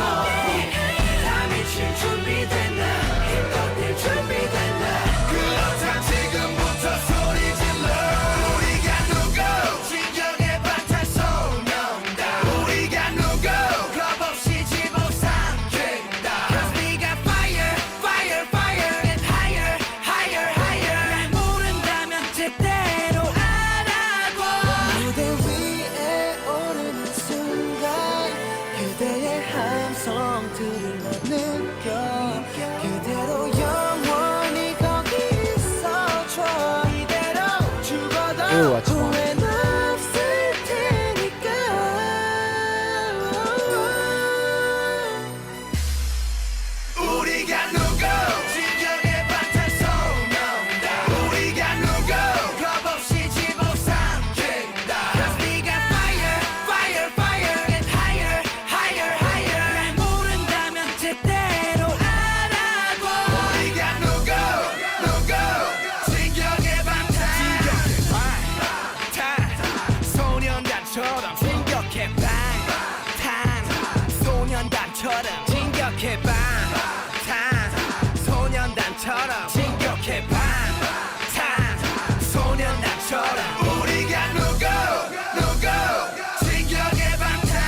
남의 춤 준비됐나 힘껏들 준비됐나 그렇다면 지금부터 소리 질러 우리가 누구 진정의 방탄소년단 우리가 누구 겁없이 집어삼킨다 Cause we got fire fire fire and higher higher higher 날 모른다면 제대로 알아보 무대 위에 오르는 순간 그대의 함성들을 난 느껴 그대로 영원히 거기 있어줘 이대로 죽어도 후회는 없을 테니까 우리가 누구 진정의 방탄소년단 우리가 누구 겁없이 집어 삼킨다 Cause we got fire fire fire and higher higher higher 날 모른다면 제대로 알아보 우리가 누구 진정의 방탄 소년단처럼 진격해 방탄 소년단처럼 진격해 방탄 소년단처럼 진격해 방탄 소년단처럼 우리가 누구 진격해 방탄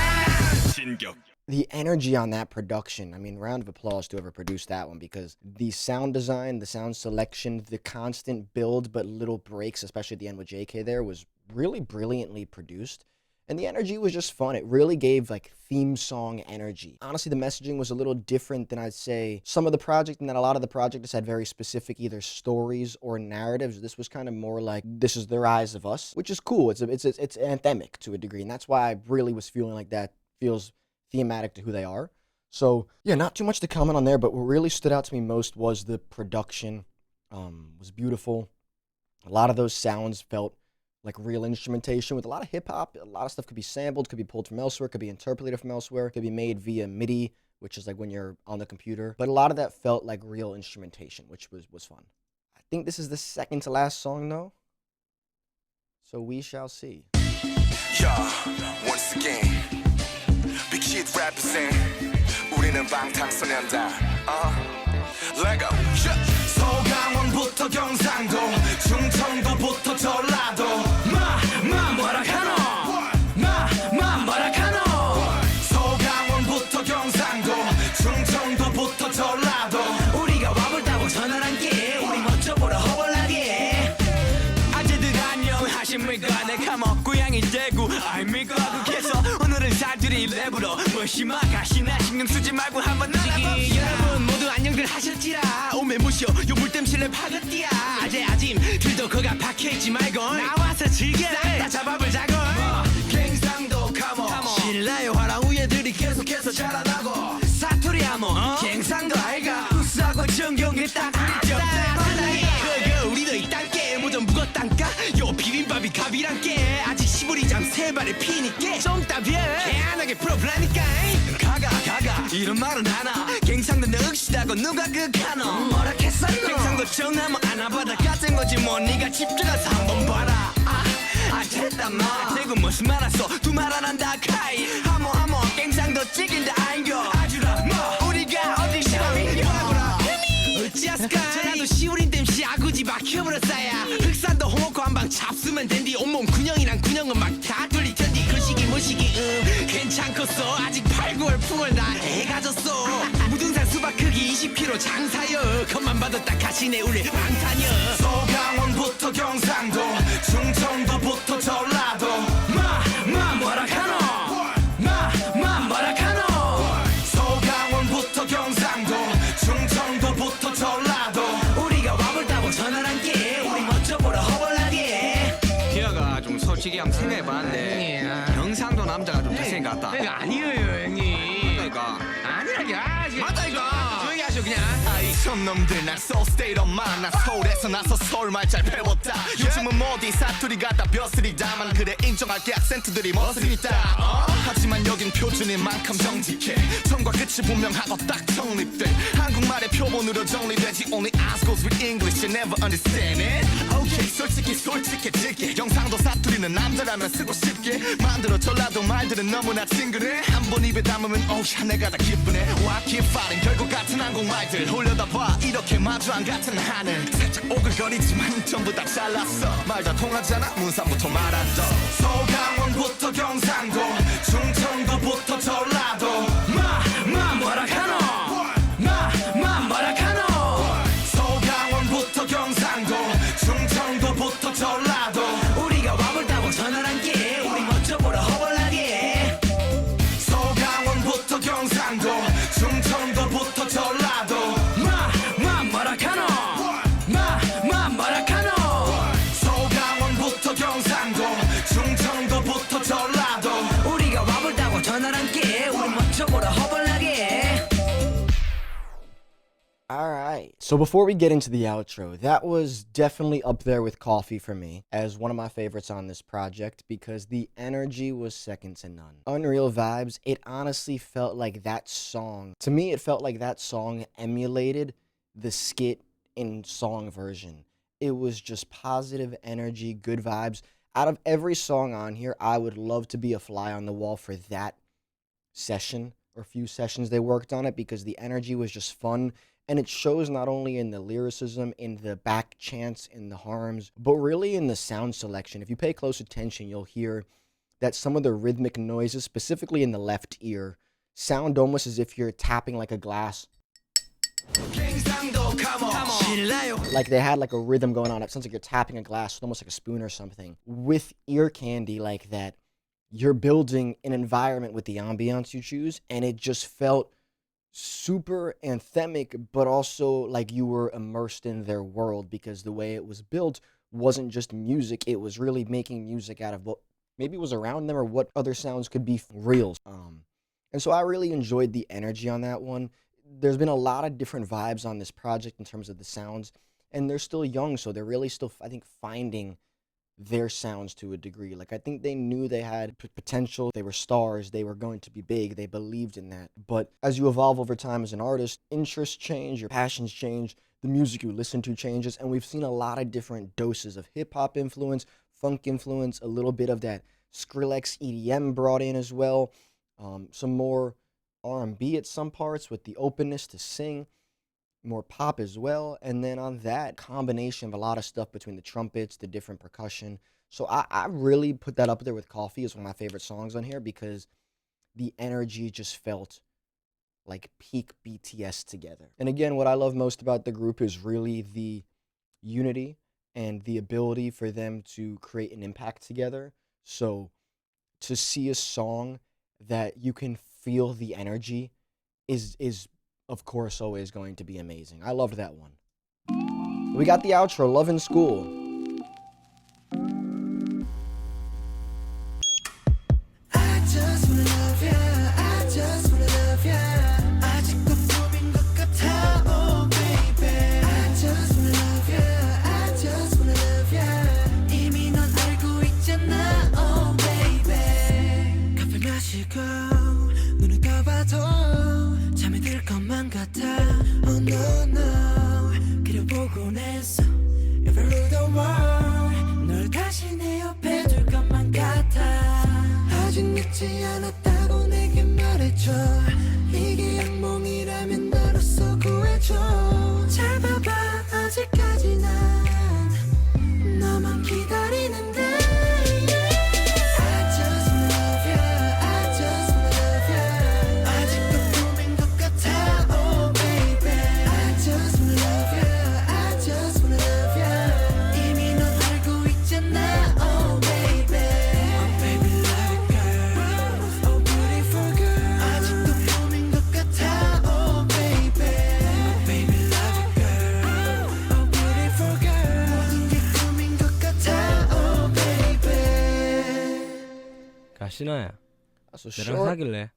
진격. The energy on that production, I mean, round of applause to whoever produced that one, because the sound design, the sound selection, the constant build but little breaks, especially at the end with JK there, was really brilliantly produced. And the energy was just fun. It really gave like theme song energy. Honestly, the messaging was a little different than I'd say some of the project, and that a lot of the projects had very specific either stories or narratives. This was kind of more like, this is their eyes of us, which is cool. It's anthemic to a degree, and that's why I really was feeling like that feels thematic to who they are. So yeah, not too much to comment on there, but what really stood out to me most was the production. Was beautiful. A lot of those sounds felt like real instrumentation with a lot of hip hop. A lot of stuff could be sampled, could be pulled from elsewhere, could be interpolated from elsewhere, could be made via MIDI, which is like when you're on the computer. But a lot of that felt like real instrumentation, which was fun. I think this is the second to last song though, so we shall see. Yeah, once again, big kid represent. 우리는 방탄소년단. Lego. 서강원부터 경상도, 충청도부터 전라도. 뭐라 카노. 서강원부터 경상도, 충청도부터 전라도. 우리가 와볼다고 전화한게 우리 먼저 보러 허벌나게. 아재들 안녕하십니까. 내가 먹고양이 대구 아닙니까. 국해서 오늘은 사투리 랩으로 무시마 가시나 신경 쓰지 말고 한번 나가봅시다. 여러분 모두 안녕들 하셨지라. 오메 무쇼 요 물댐 실내 파긋띠야. 아재 들도 거가 박혀있지 말고 나와서 즐겨라. 싹다 잡아보자고. 갱상도 카모 신라요 화랑 우예들이 계속해서 자라나고. 사투리 하모 갱상도 알가. 우수하고 정경에 딱 우리 좀 그거 우리도 이 땅께 모전 묵었단까. 요 비빔밥이 갑이란께. 아직 시부리장 세 발에 피니께 좀 따비해 개안하게 풀어보라니까. 가가 이런 말은 하나. 갱상도 늑시다고 누가 극하노. 뭐라 했었노. 갱상도 정하면 안아봐다 같은 거지 뭐. 니가 집중해서 한번 봐라. 됐단 마. 대구 무슨 말 왔어. 두 말 안 한다 카이. 하모 갱상도 찍인다 아인겨. 아주라 뭐 우리가 어디 시험인겨. 어찌하스까. 전라도 시우린 댐시 아구지 막혀버렸어야. 흑산도 홍어코 한방 잡수면 된디. 온몸 군형이랑 군형은 막 다 돌리 텐디. 그 시기 뭐시기 괜찮겠어. 아직 8, 9월 풍월 다 해가졌어. 무등산 수박 크기 20kg 장사여. 겉만 봐도 딱 가시네 우리 방탄여. 서강원부터 경상도, 충청도부터 전라도. 뭐라 카노. 서강원부터 경상도, 충청도부터 전라도. 우리가 와볼다고 전화한게 우리 먼저 보러 허벌나게. 기아가 좀 솔직히 한번 생각해봤는데 경상도 남자가 좀 잘생긴 것 같다. 그러니까 아니에요 형님. 그러니까 아니라니까. 맞다니까. 조용히 하셔 그냥. 손놈들 난 so state of mind. 난 서울에서 나서 서울말 잘 배웠다. 요즘은 모디 사투리가 다 벼슬이다만 그래 인정할게 악센트들이 멋스리다. 하지만 여긴 표준인 만큼 정직해. 처음과 끝이 분명하고 딱 정립돼. 한국말의 표본으로 정리되지. Only eyes goes with English. You never understand it. Okay 솔직해질게. 경상도 사투리는 남자라면 쓰고 싶게 만들어. 전라도 말들은 너무나 친근해. 한 번 입에 담으면 오야 내가 다 기쁘네. Why keep fighting. 결국 같은 한국말들 올려다봐 이렇게 마주 안 같은 하늘. 살짝 오글거리지만 전부 다 잘났어. 말 다 통하잖아 문산부터 말한다. 서강원부터 경상도, 충청도부터 전라도. 뭐라 카노. 서강원부터 경상도, 충청도부터 전라도. 우리가 와볼다고 전화한게 우리 먼저 보러 허벌나게. 서강원부터 강원부터 경상도 충청도부터 전라도 뭐라카노 뭐라카노 소강원부터 경상도 충청도부터 전라도 우리가 와볼다고 전화를 함께 우리 멋쩍으로 허벌나게. Alright, so before we get into the outro, that was definitely up there with Coffee for me as one of my favorites on this project because the energy was second to none. Unreal Vibes, it honestly felt like that song, to me it felt like that song emulated the skit in song version. It was just positive energy, good vibes. Out of every song on here, I would love to be a fly on the wall for that session or few sessions they worked on it because the energy was just fun. And it shows not only in the lyricism, in the back chants, in the harms, but really in the sound selection. If you pay close attention, you'll hear that some of the rhythmic noises, specifically in the left ear, sound almost as if you're tapping like a glass. Like they had like a rhythm going on. It sounds like you're tapping a glass with almost like a spoon or something. With ear candy like that, you're building an environment with the ambiance you choose, and it just felt super anthemic, but also like you were immersed in their world because the way it was built wasn't just music, it was really making music out of what maybe was around them or what other sounds could be real. And so I really enjoyed the energy on that one. There's been a lot of different vibes on this project in terms of the sounds, and they're still young, so they're really still, I think, finding their sounds to a degree. Like I think they knew they had potential, they were stars, they were going to be big, they believed in that. But as you evolve over time as an artist, interests change, your passions change, the music you listen to changes, and we've seen a lot of different doses of hip-hop influence, funk influence, a little bit of that Skrillex EDM brought in as well, some more R&B at some parts with the openness to sing, more pop as well, and then on that combination of a lot of stuff between the trumpets, the different percussion. So I really put that up there with Coffee as one of my favorite songs on here because the energy just felt like peak BTS together. And again, what I love most about the group is really the unity and the ability for them to create an impact together. So to see a song that you can feel the energy is of course always going to be amazing. I loved that one. We got the outro, Love in School. I just wanna love ya, I just wanna love ya. 아직도 꿈인 것 같아, oh baby. I just wanna love ya, I just wanna love ya. 이미 넌 알고 있잖아, oh baby. 커피 마시고 눈을 떠봐도 잠이 들 것만 같아, oh no no. 그려보곤 했어, if I rule the world, 널 다시 내 옆에 둘 것만 같아. 아직 늦지 않았다고 내게 말해줘, 이게 악몽이라면 너로서 구해줘. 잘 봐봐, 아직까지 난 너만 기다리는데. 신아야, So 나랑 사귈래?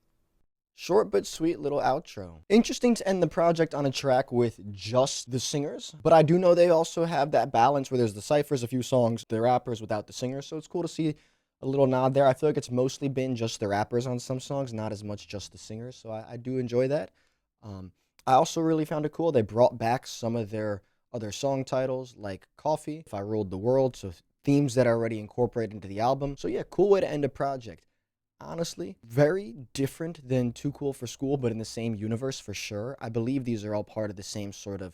short but sweet little outro. Interesting to end the project on a track with just the singers, but I do know they also have that balance where there's the Cyphers, a few songs, the rappers without the singers, so it's cool to see a little nod there. I feel like it's mostly been just the rappers on some songs, not as much just the singers, so I do enjoy that. I also really found it cool they brought back some of their other song titles like Coffee, If I Ruled the World, so themes that are already incorporated into the album. So yeah, cool way to end a project. Honestly, very different than Too Cool for School, but in the same universe for sure. I believe these are all part of the same sort of,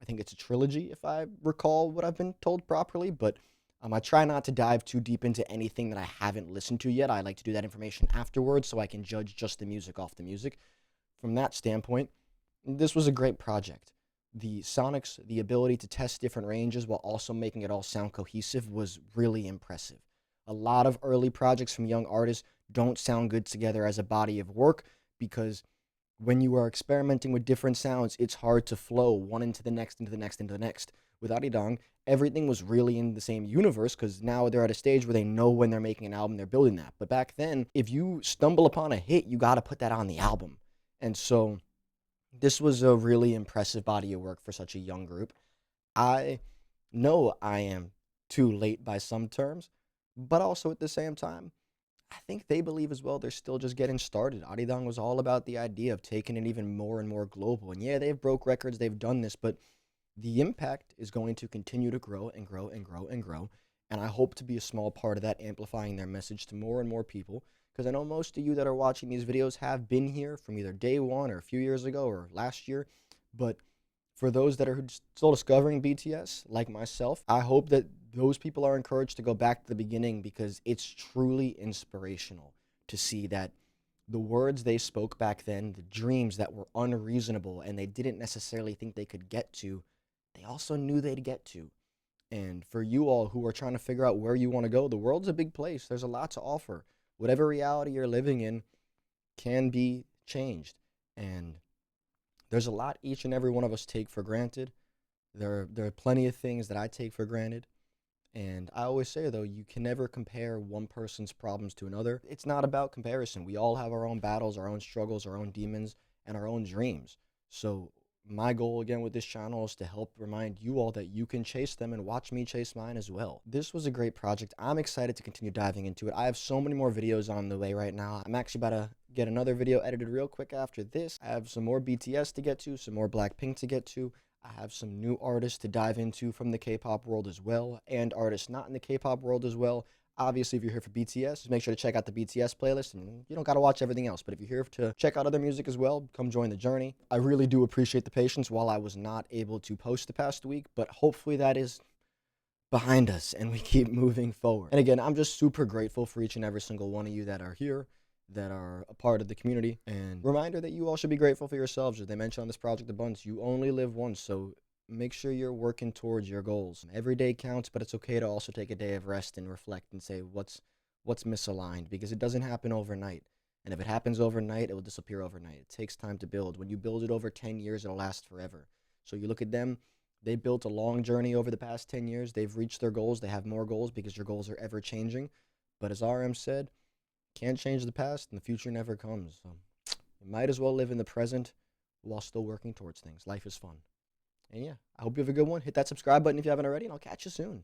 I think it's a trilogy if I recall what I've been told properly, but I try not to dive too deep into anything that I haven't listened to yet. I like to do that information afterwards so I can judge just the music off the music. From that standpoint, this was a great project. The sonics, the ability to test different ranges while also making it all sound cohesive was really impressive. A lot of early projects from young artists don't sound good together as a body of work because when you are experimenting with different sounds, it's hard to flow one into the next, into the next, into the next. With Arirang, everything was really in the same universe because now they're at a stage where they know when they're making an album, they're building that. But back then, if you stumble upon a hit, you got to put that on the album. And so this was a really impressive body of work for such a young group. I know I am too late by some terms, but also at the same time, I think they believe as well they're still just getting started. Arirang was all about the idea of taking it even more and more global. And yeah, they've broke records, they've done this, but the impact is going to continue to grow and grow and grow and grow. And I hope to be a small part of that, amplifying their message to more and more people. Because I know most of you that are watching these videos have been here from either day one or a few years ago or last year. But for those that are still discovering BTS, like myself, I hope that those people are encouraged to go back to the beginning, because it's truly inspirational to see that the words they spoke back then, the dreams that were unreasonable and they didn't necessarily think they could get to, they also knew they'd get to. And for you all who are trying to figure out where you want to go, the world's a big place. There's a lot to offer. Whatever reality you're living in can be changed. And there's a lot each and every one of us take for granted. There are plenty of things that I take for granted. And I always say, though, you can never compare one person's problems to another. It's not about comparison. We all have our own battles, our own struggles, our own demons, and our own dreams. So my goal, again, with this channel is to help remind you all that you can chase them and watch me chase mine as well. This was a great project. I'm excited to continue diving into it. I have so many more videos on the way right now. I'm actually about to get another video edited real quick after this. I have some more BTS to get to, some more Blackpink to get to. I have some new artists to dive into from the K-pop world as well, and artists not in the K-pop world as well. Obviously, if you're here for BTS, just make sure to check out the BTS playlist, and you don't got to watch everything else. But if you're here to check out other music as well, come join the journey. I really do appreciate the patience while I was not able to post the past week, but hopefully that is behind us and we keep moving forward. And again, I'm just super grateful for each and every single one of you that are here, that are a part of the community. And reminder that you all should be grateful for yourselves. As they mentioned on this project a bunch, you only live once, so make sure you're working towards your goals. Every day counts, but it's okay to also take a day of rest and reflect and say what's misaligned, because it doesn't happen overnight. And if it happens overnight, it will disappear overnight. It takes time to build. When you build it over 10 years, it'll last forever. So you look at them, they built a long journey over the past 10 years. They've reached their goals. They have more goals because your goals are ever changing. But as RM said, can't change the past and the future never comes. So you might as well live in the present while still working towards things. Life is fun. And yeah, I hope you have a good one. Hit that subscribe button if you haven't already, and I'll catch you soon.